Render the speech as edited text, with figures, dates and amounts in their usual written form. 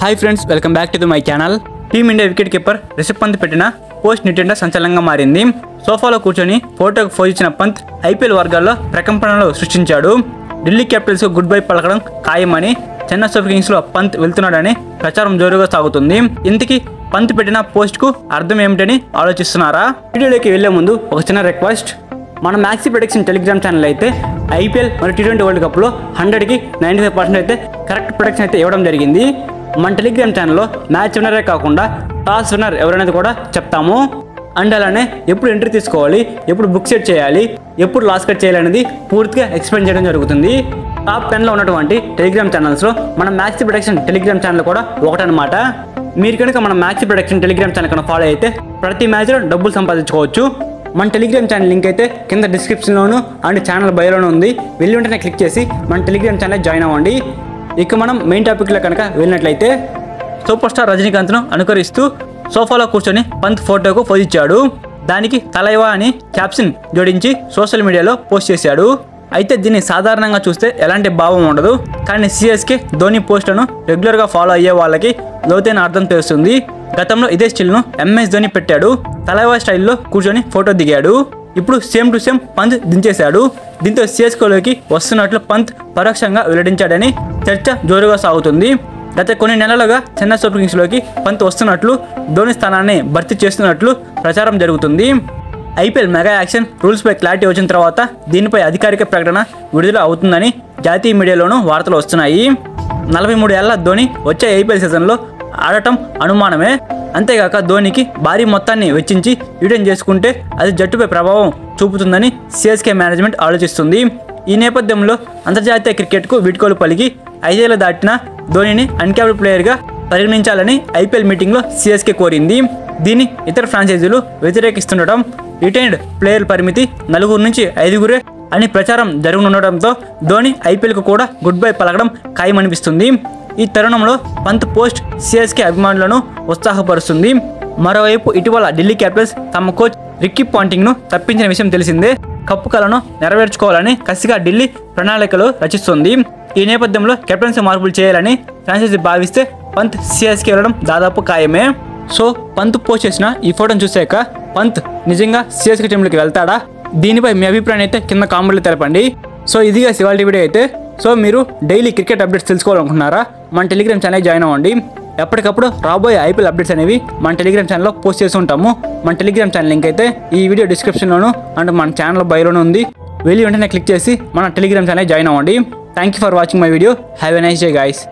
Hi friends, welcome back to my channel. Team India wicketkeeper Rishabh Pant పెట్టిన post నెట్టింట సంచలనంగా మారింది. సోఫాలో కూర్చొని ఫోటోకు పోజ్ ఇచ్చిన పంత్ ఐపీఎల్ వర్గాల్లో ప్రకంపనలు సృష్టించాడు. ఢిల్లీ క్యాపిటల్స్ గుడ్ బై పలకడం ఖాయమని, చెన్నై సూపర్ కింగ్స్ లో పంత్ వెళ్తున్నాడని ప్రచారం జోరుగా సాగుతుంది. ఇంతకీ పంత్ పెట్టిన పోస్ట్ కు అర్థం ఏమిటని ఆలోచిస్తున్నారా? వీడియోలోకి వెళ్లే ముందు ఒక చిన్న రిక్వెస్ట్. మన మ్యాక్సీ ప్రొడక్షన్ టెలిగ్రామ్ ఛానల్ అయితే ఐపీఎల్ మరియు T20 వరల్డ్ కప్లో 100కి 95% అయితే కరెక్ట్ ప్రొడక్షన్ అయితే ఇవ్వడం జరిగింది. మన టెలిగ్రామ్ ఛానల్లో మ్యాచ్ విన్నరే కాకుండా టాస్ విన్నర్ ఎవరనేది కూడా చెప్తాము. అండ్ అలానే ఎప్పుడు ఎంట్రీ తీసుకోవాలి, ఎప్పుడు బుక్ సెట్ చేయాలి, ఎప్పుడు లాస్ కట్ చేయాలనేది పూర్తిగా ఎక్స్ప్లెయిన్ చేయడం జరుగుతుంది. టాప్ 10లో ఉన్నటువంటి టెలిగ్రామ్ ఛానల్స్లో మన మ్యాక్సీ ప్రొడక్షన్ టెలిగ్రామ్ ఛానల్ కూడా ఒకటనమాట. మీరు కనుక మన మ్యాక్సీ ప్రొడక్షన్ టెలిగ్రామ్ ఛానల్ కనుక ఫాలో అయితే ప్రతి మ్యాచ్లో డబ్బులు సంపాదించుకోవచ్చు. మన టెలిగ్రామ్ ఛానల్ లింక్ అయితే కింద డిస్క్రిప్షన్లోను అండ్ ఛానల్ బయోలోనూ ఉంది. వెళ్ళి వెంటనే క్లిక్ చేసి మన టెలిగ్రామ్ ఛానల్ జాయిన్ అవ్వండి. ఇక మనం మెయిన్ టాపిక్లో కనుక వెళ్ళినట్లయితే, సూపర్ స్టార్ రజనీకాంత్ను అనుకరిస్తూ సోఫాలో కూర్చొని పంత్ ఫోటోకు పోజ్ ఇచ్చాడు. దానికి తలైవా అని క్యాప్షన్ జోడించి సోషల్ మీడియాలో పోస్ట్ చేశాడు. అయితే దీన్ని సాధారణంగా చూస్తే ఎలాంటి భావం ఉండదు, కానీ సిఎస్కే ధోని పోస్టులను రెగ్యులర్గా ఫాలో అయ్యే వాళ్ళకి లోతైన అర్థం తెలుస్తుంది. గతంలో ఇదే స్టిల్ను ఎంఎస్ ధోని పెట్టాడు. తలైవా స్టైల్లో కూర్చొని ఫోటో దిగాడు. ఇప్పుడు సేమ్ టు సేమ్ పంత్ దించేశాడు. దీంతో సిఎస్కేలోకి వస్తున్నట్లు పంత్ పరోక్షంగా వెల్లడించాడని చర్చ జోరుగా సాగుతుంది. గత కొన్ని నెలలుగా చెన్నై సూపర్ కింగ్స్లోకి పంత్ వస్తున్నట్లు, ధోని స్థానాన్ని భర్తీ చేస్తున్నట్లు ప్రచారం జరుగుతుంది. ఐపీఎల్ మెగా యాక్షన్ రూల్స్పై క్లారిటీ వచ్చిన తర్వాత దీనిపై అధికారిక ప్రకటన విడుదల అవుతుందని జాతీయ మీడియాలోనూ వార్తలు వస్తున్నాయి. 43 ఏళ్ల ధోని వచ్చే ఐపీఎల్ సీజన్లో ఆడటం అనుమానమే. అంతేగాక ధోనికి భారీ మొత్తాన్ని వెచ్చించి రిటర్న్ చేసుకుంటే అది జట్టుపై ప్రభావం చూపుతుందని సిఎస్కే మేనేజ్మెంట్ ఆలోచిస్తుంది. ఈ నేపథ్యంలో అంతర్జాతీయ క్రికెట్కు వీడ్కోలు పలికి 5 ఏళ్లు దాటిన ధోనిని అన్క్యాప్డ్ ప్లేయర్గా పరిగణించాలని ఐపీఎల్ మీటింగ్లో సిఎస్కే కోరింది. దీన్ని ఇతర ఫ్రాంచైజీలు వ్యతిరేకిస్తుండటం, రిటైర్డ్ ప్లేయర్ పరిమితి 4 నుంచి 5 అని ప్రచారం జరగనుండటంతో ధోని ఐపీఎల్కు కూడా గుడ్ బై పలకడం ఖాయమనిపిస్తుంది. ఈ తరుణంలో పంత్ పోస్ట్ సిఎస్కే అభిమానులను ఉత్సాహపరుస్తుంది. మరోవైపు ఇటీవల ఢిల్లీ క్యాపిటల్స్ తమ కోచ్ రిక్కీ పాంటింగ్ను తప్పించిన విషయం తెలిసిందే. కప్పు కలను నెరవేర్చుకోవాలని కసిగా ఢిల్లీ ప్రణాళికలు రచిస్తుంది. ఈ నేపథ్యంలో కెప్టెన్సీ మార్పులు చేయాలని ఫ్రాంచైజీ భావిస్తే పంత్ సిఎస్కే వెళ్ళడం దాదాపు ఖాయమే. సో పంత్ పోస్ట్ చేసిన ఈ ఫోటోను చూసాక పంత్ నిజంగా సిఎస్కే టీంలోకి వెళ్తాడా? దీనిపై మీ అభిప్రాయం అయితే కింద కామెంట్లో తెలపండి. సో ఇదిగా ఇవాల్టి వీడియో అయితే. సో మీరు డైలీ క్రికెట్ అప్డేట్స్ తెలుసుకోవాలనుకుంటున్నారా? మన టెలిగ్రామ్ ఛానల్ జాయిన్ అవ్వండి. ఎప్పటికప్పుడు రాబోయే ఐపీఎల్ అప్డేట్స్ అనేవి మన టెలిగ్రామ్ ఛానల్లో పోస్ట్ చేస్తూ ఉంటాము. మన టెలిగ్రామ్ ఛానల్ లింక్ అయితే ఈ వీడియో డిస్క్రిప్షన్లోను అండ్ మన ఛానల్ బయోలోనూ ఉంది. వెళ్ళి వెంటనే క్లిక్ చేసి మన టెలిగ్రామ్ ఛానల్ జాయిన్ అవ్వండి. Thank you for watching my video. Have a nice day guys.